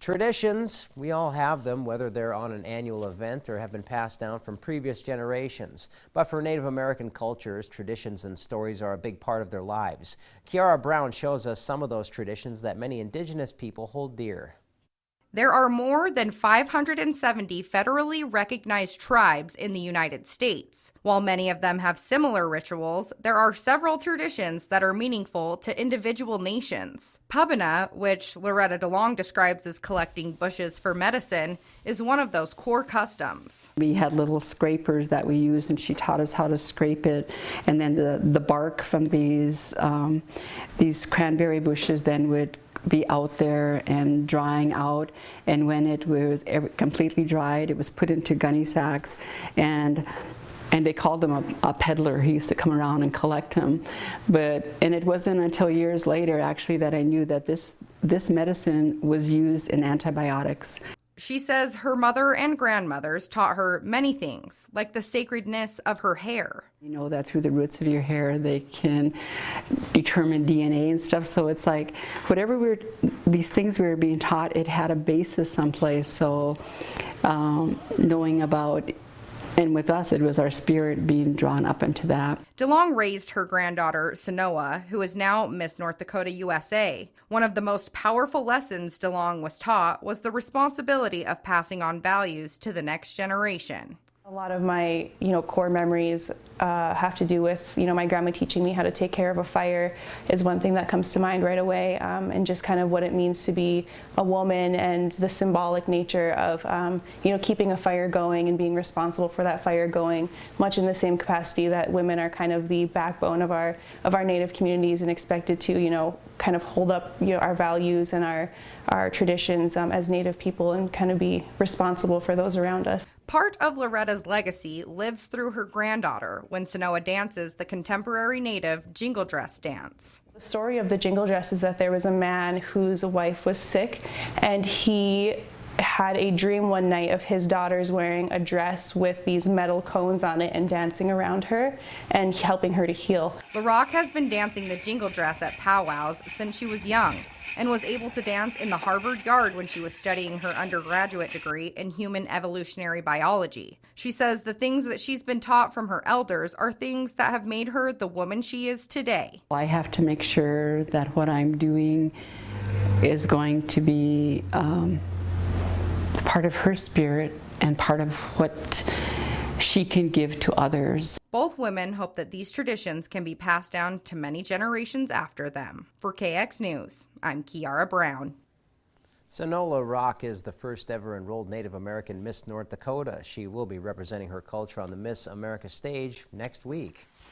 Traditions, we all have them, whether they're on an annual event or have been passed down from previous generations. But for Native American cultures, traditions and stories are a big part of their lives. Kiara Brown shows us some of those traditions that many Indigenous people hold dear. There are more than 570 federally recognized tribes in the United States. While many of them have similar rituals, there are several traditions that are meaningful to individual nations. Pubina, which Loretta DeLong describes as collecting bushes for medicine, is one of those core customs. We had little scrapers that we used, and she taught us how to scrape it. And then the bark from these cranberry bushes then would be out there and drying out, and when it was completely dried, it was put into gunny sacks, and they called him a peddler. He used to come around and collect them. And it wasn't until years later actually that I knew that this medicine was used in antibiotics. She says her mother and grandmothers taught her many things, like the sacredness of her hair. You know that through the roots of your hair they can determine DNA and stuff, so it's like whatever these things we were being taught, it had a basis someplace. So knowing about, and with us it was our spirit being drawn up into that. DeLong raised her granddaughter, Sanoa, who is now Miss North Dakota USA. One of the most powerful lessons DeLong was taught was the responsibility of passing on values to the next generation. A lot of my, core memories have to do with, my grandma teaching me how to take care of a fire is one thing that comes to mind right away, and just kind of what it means to be a woman and the symbolic nature of, keeping a fire going and being responsible for that fire going, much in the same capacity that women are kind of the backbone of our Native communities and expected to, kind of hold up, our values and our traditions as Native people and kind of be responsible for those around us. Part of Loretta's legacy lives through her granddaughter when Sanoa dances the contemporary Native jingle dress dance. The story of the jingle dress is that there was a man whose wife was sick, and he had a dream one night of his daughters wearing a dress with these metal cones on it and dancing around her and helping her to heal. LaRock has been dancing the jingle dress at powwows since she was young and was able to dance in the Harvard Yard when she was studying her undergraduate degree in human evolutionary biology. She says the things that she's been taught from her elders are things that have made her the woman she is today. I have to make sure that what I'm doing is going to be part of her spirit and part of what she can give to others. Both women hope that these traditions can be passed down to many generations after them. For KX News, I'm Kiara Brown. Sanoa Rock is the first ever enrolled Native American Miss North Dakota. She will be representing her culture on the Miss America stage next week.